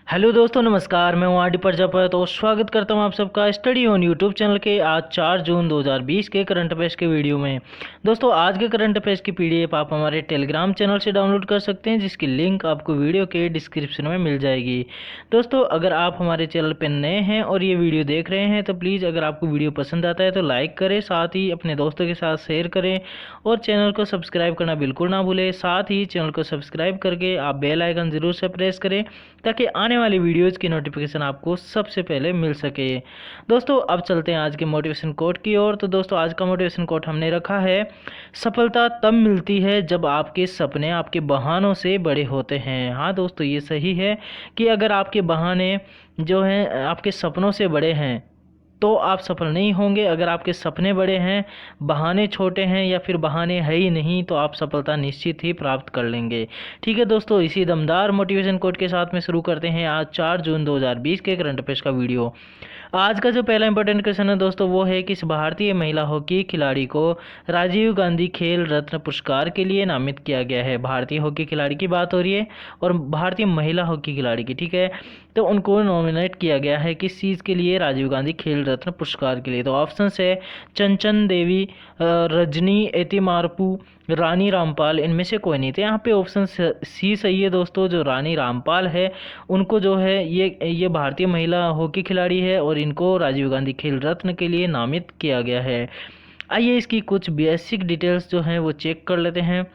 Hello दोस्तों, नमस्कार। मैं हूं आर डी प्रजापत और स्वागत करता हूं आप सबका स्टडी ऑन यूट्यूब चैनल के आज 4 जून 2020 के करंट अफेयर्स के वीडियो में। दोस्तों, आज के करंट अफेयर्स की पीडीएफ आप हमारे टेलीग्राम चैनल से डाउनलोड कर सकते हैं, जिसकी लिंक आपको वीडियो के डिस्क्रिप्शन में मिल जाएगी। दोस्तों, अगर आप हमारे चैनल पर नए हैं और ये वीडियो देख रहे हैं तो प्लीज़ अगर आपको वीडियो पसंद आता है तो लाइक करें, साथ ही अपने दोस्तों के साथ शेयर करें और चैनल को सब्सक्राइब करना बिल्कुल ना भूलें। साथ ही चैनल को सब्सक्राइब करके आप बेल आइकन ज़रूर से प्रेस करें ताकि आने वाली वीडियोज़ की नोटिफिकेशन आपको सबसे पहले मिल सके। दोस्तों, अब चलते हैं आज के मोटिवेशन कोट की ओर। तो दोस्तों, आज का मोटिवेशन कोट हमने रखा है, सफलता तब मिलती है जब आपके सपने आपके बहानों से बड़े होते हैं। हाँ दोस्तों, ये सही है कि अगर आपके बहाने जो हैं आपके सपनों से बड़े हैं तो आप सफल नहीं होंगे। अगर आपके सपने बड़े हैं, बहाने छोटे हैं या फिर बहाने है ही नहीं, तो आप सफलता निश्चित ही प्राप्त कर लेंगे। ठीक है दोस्तों, इसी दमदार मोटिवेशन कोट के साथ में शुरू करते हैं आज 4 जून 2020 के करंट अफेयर्स का वीडियो। आज का जो पहला इंपॉर्टेंट क्वेश्चन है दोस्तों, वो है कि इस भारतीय महिला हॉकी खिलाड़ी को राजीव गांधी खेल रत्न पुरस्कार के लिए नामित किया गया है। भारतीय हॉकी खिलाड़ी की बात हो रही है और भारतीय महिला हॉकी खिलाड़ी की, ठीक है। तो उनको नॉमिनेट किया गया है किस चीज़ के लिए? राजीव गांधी खेल रत्न पुरस्कार के लिए। तो ऑप्शन है चंचन देवी, रजनी एतिमारपू, रानी रामपाल, इनमें से कोई नहीं। तो यहाँ पे ऑप्शन सी सही है दोस्तों। जो रानी रामपाल है उनको जो है ये भारतीय महिला हॉकी खिलाड़ी है और इनको राजीव गांधी खेल रत्न के लिए नामित किया गया है। आइए इसकी कुछ बेसिक डिटेल्स जो हैं वो चेक कर लेते हैं।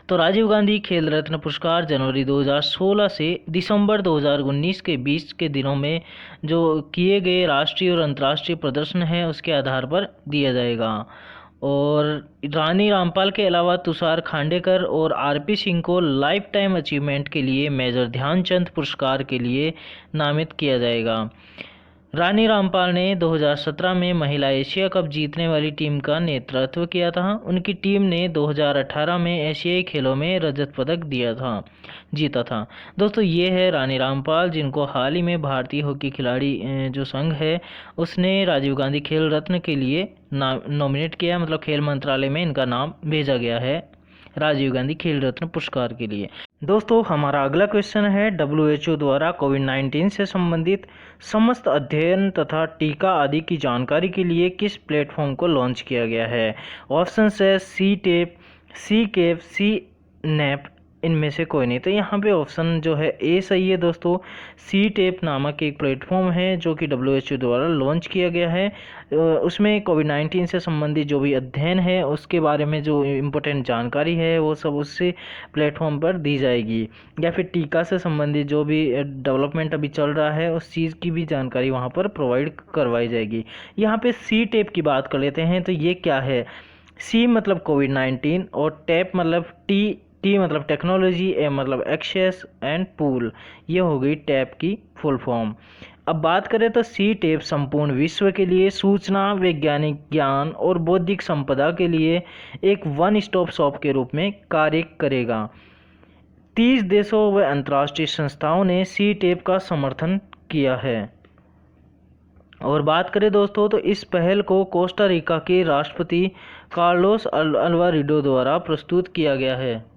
तो राजीव गांधी खेल रत्न पुरस्कार जनवरी 2016 से दिसंबर 2019 के बीच के दिनों में जो किए गए राष्ट्रीय और अंतर्राष्ट्रीय प्रदर्शन है उसके आधार पर दिया जाएगा। और रानी रामपाल के अलावा तुषार खांडेकर और आरपी सिंह को लाइफ टाइम अचीवमेंट के लिए मेजर ध्यानचंद पुरस्कार के लिए नामित किया जाएगा। रानी रामपाल ने 2017 में महिला एशिया कप जीतने वाली टीम का नेतृत्व किया था। उनकी टीम ने 2018 में एशियाई खेलों में रजत पदक जीता था। दोस्तों, ये है रानी रामपाल, जिनको हाल ही में भारतीय हॉकी खिलाड़ी जो संघ है उसने राजीव गांधी खेल रत्न के लिए नॉमिनेट किया, मतलब खेल मंत्रालय में इनका नाम भेजा गया है राजीव गांधी खेल रत्न पुरस्कार के लिए। दोस्तों, हमारा अगला क्वेश्चन है, WHO द्वारा कोविड-19 से संबंधित समस्त अध्ययन तथा टीका आदि की जानकारी के लिए किस प्लेटफॉर्म को लॉन्च किया गया है? ऑप्शन है सी टेप, सी केप, सी नेप, इनमें से कोई नहीं। तो यहाँ पे ऑप्शन जो है ए सही है दोस्तों। सी टेप नामक एक प्लेटफॉर्म है जो कि WHO द्वारा लॉन्च किया गया है। उसमें कोविड-19 से संबंधित जो भी अध्ययन है उसके बारे में जो इम्पोर्टेंट जानकारी है वो सब उससे प्लेटफॉर्म पर दी जाएगी, या फिर टीका से संबंधित जो भी डेवलपमेंट अभी चल रहा है उस चीज़ की भी जानकारी वहाँ पर प्रोवाइड करवाई जाएगी। यहाँ पे सी टेप की बात कर लेते हैं। तो ये क्या है? सी मतलब कोविड-19 और टेप मतलब टी मतलब टेक्नोलॉजी, ए मतलब एक्सेस एंड पूल, ये हो गई टैप की फुल फॉर्म। अब बात करें तो सी टेप संपूर्ण विश्व के लिए सूचना, वैज्ञानिक ज्ञान और बौद्धिक संपदा के लिए एक वन स्टॉप शॉप के रूप में कार्य करेगा। 30 देशों व अंतर्राष्ट्रीय संस्थाओं ने सी टेप का समर्थन किया है। और बात करें दोस्तों तो इस पहल को कोस्टा रिका के राष्ट्रपति कार्लोस अल्वारिडो द्वारा प्रस्तुत किया गया है।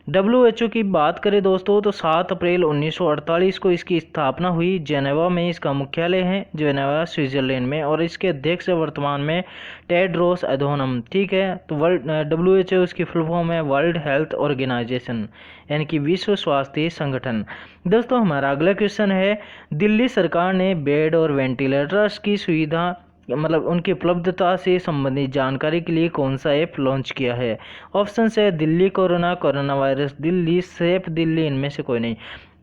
WHO की बात करें दोस्तों तो 7 अप्रैल 1948 को इसकी स्थापना हुई। जेनेवा में इसका मुख्यालय है, जेनेवा स्विट्जरलैंड में, और इसके अध्यक्ष वर्तमान में टेड्रोस अधोनम, ठीक है। तो WHO इसकी फुल फॉर्म है वर्ल्ड हेल्थ ऑर्गेनाइजेशन, यानी कि विश्व स्वास्थ्य संगठन। दोस्तों, हमारा अगला क्वेश्चन है, दिल्ली सरकार ने बेड और वेंटिलेटर्स की सुविधा मतलब उनकी उपलब्धता से संबंधित जानकारी के लिए कौन सा ऐप लॉन्च किया है? ऑप्शन है Delhi corona, corona virus Delhi, safe Delhi, इनमें से कोई नहीं।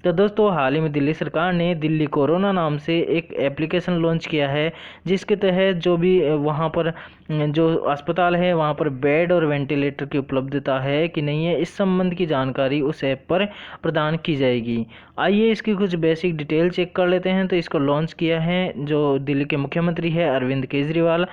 तो दोस्तों, हाल ही में दिल्ली सरकार ने दिल्ली कोरोना नाम से एक एप्लीकेशन लॉन्च किया है, जिसके तहत जो भी वहाँ पर जो अस्पताल है वहाँ पर बेड और वेंटिलेटर की उपलब्धता है कि नहीं है, इस संबंध की जानकारी उस ऐप पर प्रदान की जाएगी। आइए इसकी कुछ बेसिक डिटेल चेक कर लेते हैं। तो इसको लॉन्च किया है जो दिल्ली के मुख्यमंत्री है अरविंद केजरीवाल,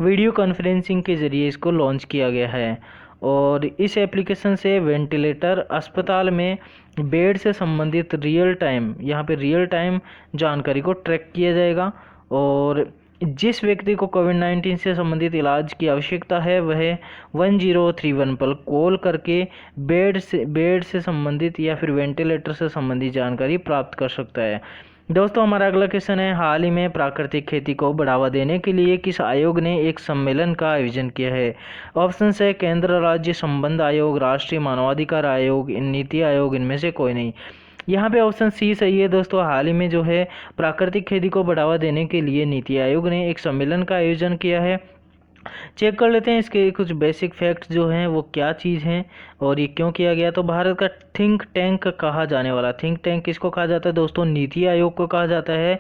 वीडियो कॉन्फ्रेंसिंग के जरिए इसको लॉन्च किया गया है। और इस एप्लीकेशन से वेंटिलेटर, अस्पताल में बेड से संबंधित रियल टाइम, यहाँ पे रियल टाइम जानकारी को ट्रैक किया जाएगा। और जिस व्यक्ति को कोविड-19 से संबंधित इलाज की आवश्यकता है वह 1031 पर कॉल करके बेड से संबंधित या फिर वेंटिलेटर से संबंधित जानकारी प्राप्त कर सकता है। दोस्तों हमारा अगला क्वेश्चन है, हाल ही में प्राकृतिक खेती को बढ़ावा देने के लिए किस आयोग ने एक सम्मेलन का आयोजन किया है? ऑप्शन है केंद्र राज्य संबंध आयोग, राष्ट्रीय मानवाधिकार आयोग, नीति आयोग, इनमें से कोई नहीं। यहाँ पे ऑप्शन सी सही है दोस्तों। हाल ही में जो है प्राकृतिक खेती को बढ़ावा देने के लिए नीति आयोग ने एक सम्मेलन का आयोजन किया है। चेक कर लेते हैं इसके कुछ बेसिक फैक्ट्स जो हैं वो क्या चीज़ हैं और ये क्यों किया गया। तो भारत का थिंक टैंक कहा जाने वाला, थिंक टैंक किसको कहा जाता है दोस्तों? नीति आयोग को कहा जाता है।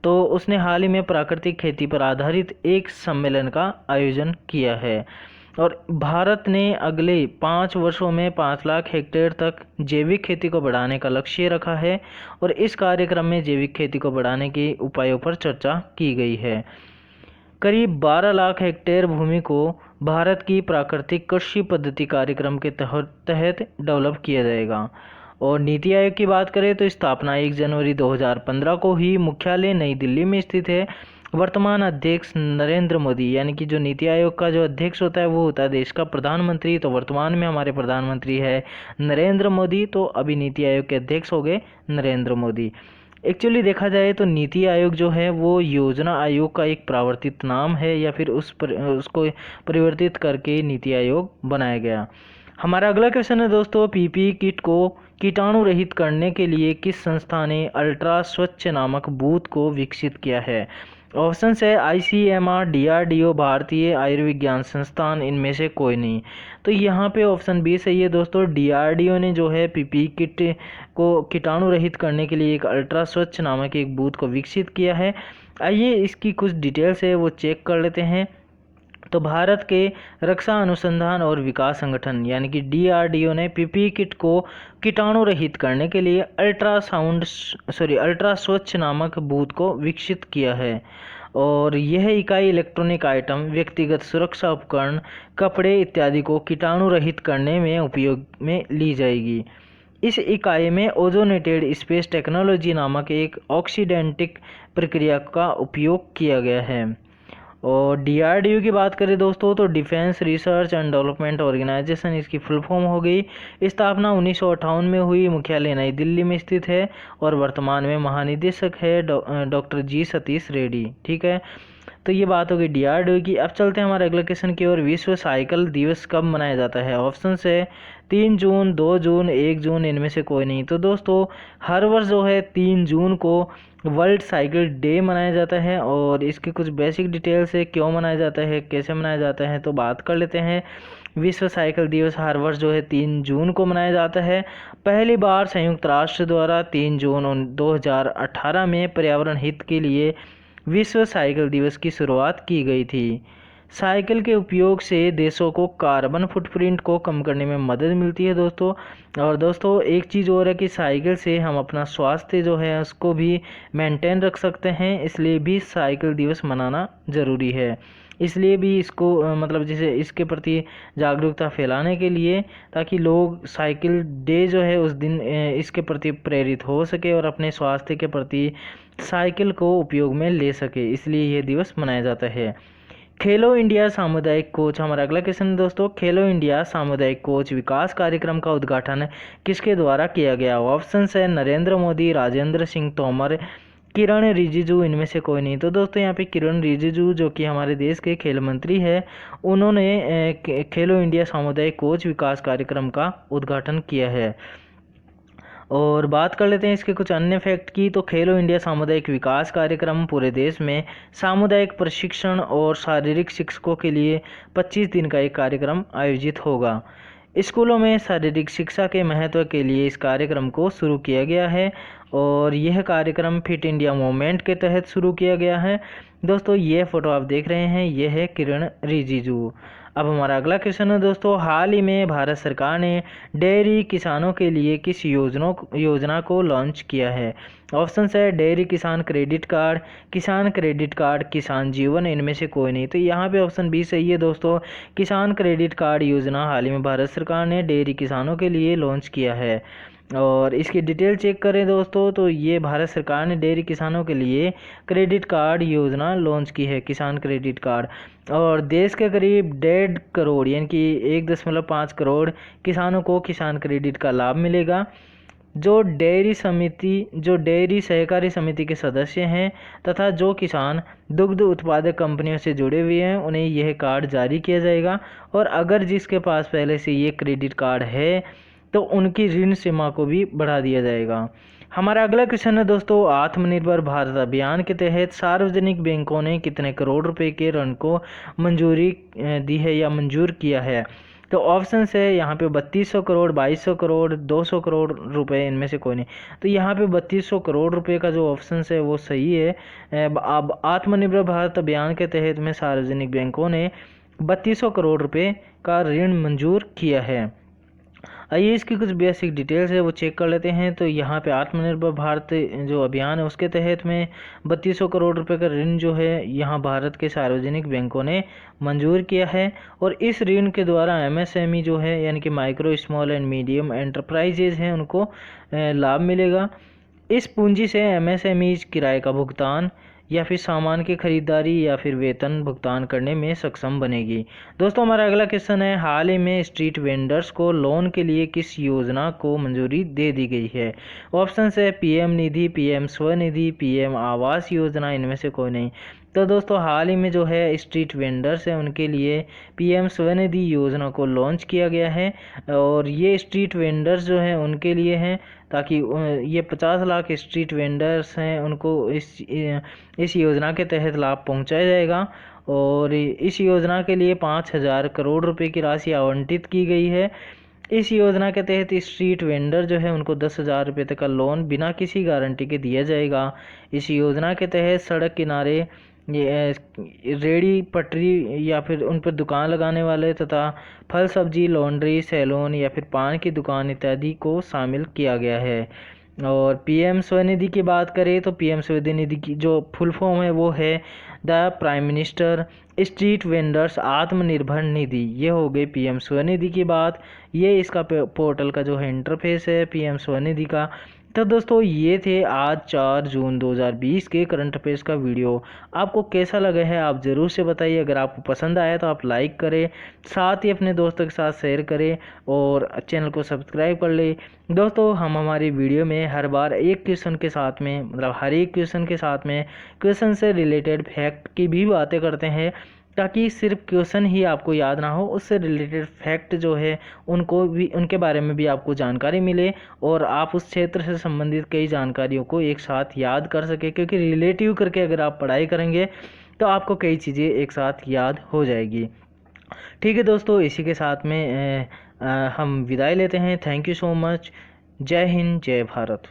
तो उसने हाल ही में प्राकृतिक खेती पर आधारित एक सम्मेलन का आयोजन किया है और भारत ने अगले 5 वर्षों में 5 लाख हेक्टेयर तक जैविक खेती को बढ़ाने का लक्ष्य रखा है और इस कार्यक्रम में जैविक खेती को बढ़ाने के उपायों पर चर्चा की गई है। करीब 12 लाख हेक्टेयर भूमि को भारत की प्राकृतिक कृषि पद्धति कार्यक्रम के तहत डेवलप किया जाएगा। और नीति आयोग की बात करें तो स्थापना 1 जनवरी 2015 को ही, मुख्यालय नई दिल्ली में स्थित है। वर्तमान अध्यक्ष नरेंद्र मोदी, यानी कि जो नीति आयोग का जो अध्यक्ष होता है वो होता है देश का प्रधानमंत्री। तो वर्तमान में हमारे प्रधानमंत्री है नरेंद्र मोदी, तो अभी नीति आयोग के अध्यक्ष हो गए नरेंद्र मोदी। एक्चुअली देखा जाए तो नीति आयोग जो है वो योजना आयोग का एक प्रावर्तित नाम है या फिर उसको परिवर्तित करके नीति आयोग बनाया गया। हमारा अगला क्वेश्चन है दोस्तों, पीपीई किट को कीटाणु रहित करने के लिए किस संस्था ने अल्ट्रा स्वच्छ नामक बूथ को विकसित किया है? ऑप्शन है आईसीएमआर, डीआरडीओ, भारतीय आयुर्विज्ञान संस्थान, इनमें से कोई नहीं। तो यहाँ पे ऑप्शन बी सही है दोस्तों। डीआरडीओ ने जो है पीपीई किट को कीटाणु रहित करने के लिए एक अल्ट्रा स्वच्छ नामक एक बूथ को विकसित किया है। आइए इसकी कुछ डिटेल्स है वो चेक कर लेते हैं। तो भारत के रक्षा अनुसंधान और विकास संगठन यानी कि डीआरडीओ ने पीपीई किट को कीटाणु रहित करने के लिए अल्ट्रा स्वच्छ नामक बूथ को विकसित किया है और यह इकाई इलेक्ट्रॉनिक आइटम, व्यक्तिगत सुरक्षा उपकरण, कपड़े इत्यादि को कीटाणु रहित करने में उपयोग में ली जाएगी। इस इकाई में ओजोनेटेड स्पेस टेक्नोलॉजी नामक एक ऑक्सीडेंटिक प्रक्रिया का उपयोग किया गया है। और डीआरडीओ की बात करें दोस्तों तो defence research and development organisation इसकी फुल फॉर्म हो गई। स्थापना 1958 में हुई, मुख्यालय नई दिल्ली में स्थित है और वर्तमान में महानिदेशक है डॉक्टर जी सतीश रेड्डी। ठीक है, तो ये बात हो गई डीआरडीओ की। अब चलते हैं हमारे अगले क्वेश्चन की ओर। विश्व साइकिल दिवस कब मनाया जाता है? ऑप्शन है 3 जून, 2 जून, 1 जून, इनमें से कोई नहीं। तो दोस्तों हर वर्ष जो है 3 जून को वर्ल्ड साइकिल डे मनाया जाता है और इसकी कुछ बेसिक डिटेल्स है क्यों मनाया जाता है, कैसे मनाया जाता है, तो बात कर लेते हैं। विश्व साइकिल दिवस हर वर्ष जो है 3 जून को मनाया जाता है। पहली बार संयुक्त राष्ट्र द्वारा 3 जून 2018 में पर्यावरण हित के लिए विश्व साइकिल दिवस की शुरुआत की गई थी। साइकिल के उपयोग से देशों को कार्बन फुटप्रिंट को कम करने में मदद मिलती है दोस्तों। और दोस्तों एक चीज़ और है कि साइकिल से हम अपना स्वास्थ्य जो है उसको भी मेंटेन रख सकते हैं, इसलिए भी साइकिल दिवस मनाना ज़रूरी है। इसलिए भी इसको मतलब जैसे इसके प्रति जागरूकता फैलाने के लिए, ताकि लोग साइकिल डे जो है उस दिन इसके प्रति प्रेरित हो सके और अपने स्वास्थ्य के प्रति साइकिल को उपयोग में ले सके, इसलिए यह दिवस मनाया जाता है। खेलो इंडिया सामुदायिक कोच, हमारा अगला क्वेश्चन है दोस्तों, खेलो इंडिया सामुदायिक कोच विकास कार्यक्रम का उद्घाटन किसके द्वारा किया गया? ऑप्शन है नरेंद्र मोदी, राजेंद्र सिंह तोमर, किरण रिजिजू, इनमें से कोई नहीं। तो दोस्तों यहाँ पे किरण रिजिजू जो कि हमारे देश के खेल मंत्री है, उन्होंने खेलो इंडिया सामुदायिक कोच विकास कार्यक्रम का उद्घाटन किया है। और बात कर लेते हैं इसके कुछ अन्य फैक्ट की। तो खेलो इंडिया सामुदायिक विकास कार्यक्रम पूरे देश में सामुदायिक प्रशिक्षण और शारीरिक शिक्षकों के लिए 25 दिन का एक कार्यक्रम आयोजित होगा। स्कूलों में शारीरिक शिक्षा के महत्व के लिए इस कार्यक्रम को शुरू किया गया है और यह कार्यक्रम फिट इंडिया मूवमेंट के तहत शुरू किया गया है। दोस्तों ये फोटो आप देख रहे हैं, यह है किरण रिजिजू। अब हमारा अगला क्वेश्चन है दोस्तों, हाल ही में भारत सरकार ने डेयरी किसानों के लिए किस योजना को लॉन्च किया है? ऑप्शन है डेयरी किसान क्रेडिट कार्ड, किसान जीवन, इनमें से कोई नहीं। तो यहाँ पे ऑप्शन बी सही है दोस्तों। किसान क्रेडिट कार्ड योजना हाल ही में भारत सरकार ने डेयरी किसानों के लिए लॉन्च किया है। और इसकी डिटेल चेक करें दोस्तों तो ये भारत सरकार ने डेयरी किसानों के लिए क्रेडिट कार्ड योजना लॉन्च की है, किसान क्रेडिट कार्ड। और देश के करीब 1.5 करोड़ यानी कि 1.5 करोड़ किसानों को किसान क्रेडिट का लाभ मिलेगा। जो डेयरी सहकारी समिति के सदस्य हैं तथा जो किसान दुग्ध उत्पादक कंपनियों से जुड़े हुए हैं उन्हें यह कार्ड जारी किया जाएगा। और अगर जिसके पास पहले से ये क्रेडिट कार्ड है तो उनकी ऋण सीमा को भी बढ़ा दिया जाएगा। हमारा अगला क्वेश्चन है दोस्तों, आत्मनिर्भर भारत अभियान के तहत सार्वजनिक बैंकों ने कितने करोड़ रुपए के ऋण को मंजूरी दी है या मंजूर किया है। तो ऑप्शन है यहाँ पे 3200 करोड़, 2200 करोड़, 200 करोड़ रुपए, इनमें से कोई नहीं। तो यहाँ पे 3200 करोड़ रुपए का जो ऑप्शन है वो सही है। अब आत्मनिर्भर भारत अभियान के तहत में सार्वजनिक बैंकों ने 3200 करोड़ रुपए का ऋण मंजूर किया है। आइए इसकी कुछ बेसिक डिटेल्स है वो चेक कर लेते हैं। तो यहाँ पे आत्मनिर्भर भारत जो अभियान है उसके तहत में 3200 करोड़ रुपए का ऋण जो है यहाँ भारत के सार्वजनिक बैंकों ने मंजूर किया है। और इस ऋण के द्वारा एमएसएमई जो है यानी कि micro small and medium enterprises हैं उनको लाभ मिलेगा। इस पूंजी से एमएसएमईज किराए का भुगतान या फिर सामान की खरीदारी या फिर वेतन भुगतान करने में सक्षम बनेगी। दोस्तों हमारा अगला क्वेश्चन है, हाल ही में स्ट्रीट वेंडर्स को लोन के लिए किस योजना को मंजूरी दे दी गई है। ऑप्शन है पीएम निधि, पीएम स्वनिधि, पीएम आवास योजना, इनमें से कोई नहीं। तो दोस्तों हाल ही में जो है स्ट्रीट वेंडर्स है उनके लिए पीएम स्वनिधि योजना को लॉन्च किया गया है। और ये स्ट्रीट वेंडर्स जो हैं उनके लिए हैं ताकि ये 50 लाख स्ट्रीट वेंडर्स हैं उनको इस योजना के तहत लाभ पहुंचाया जाएगा। और इस योजना के लिए 5000 करोड़ रुपए की राशि आवंटित की गई है। इस योजना के तहत स्ट्रीट वेंडर जो है उनको 10,000 रुपये तक का लोन बिना किसी गारंटी के दिया जाएगा। इस योजना के तहत सड़क किनारे रेड़ी पटरी या फिर उन पर दुकान लगाने वाले तथा फल सब्जी, लॉन्ड्री, सैलून या फिर पान की दुकान इत्यादि को शामिल किया गया है। और पीएम स्वनिधि की बात करें तो पीएम स्वनिधि की जो फुल फॉर्म है वो है the prime minister street vendors Atmanirbhar Nidhi. ये हो गई पीएम स्वनिधि की बात। ये इसका पोर्टल का जो है इंटरफेस है पीएम स्वनिधि का। तो दोस्तों ये थे आज 4 जून 2020 के करंट अफेयर्स का वीडियो। आपको कैसा लगा है आप ज़रूर से बताइए। अगर आपको पसंद आया तो आप लाइक करें, साथ ही अपने दोस्तों के साथ शेयर करें और चैनल को सब्सक्राइब कर लें। दोस्तों हम हमारी वीडियो में हर बार एक क्वेश्चन के साथ में मतलब हर एक क्वेश्चन के साथ में क्वेश्चन से रिलेटेड फैक्ट की भी बातें करते हैं ताकि सिर्फ क्वेश्चन ही आपको याद ना हो, उससे रिलेटेड फैक्ट जो है उनको भी उनके बारे में भी आपको जानकारी मिले और आप उस क्षेत्र से संबंधित कई जानकारियों को एक साथ याद कर सके। क्योंकि रिलेटिव करके अगर आप पढ़ाई करेंगे तो आपको कई चीज़ें एक साथ याद हो जाएगी। ठीक है दोस्तों, इसी के साथ में हम विदाई लेते हैं। Thank you so much. जय हिंद, जय भारत।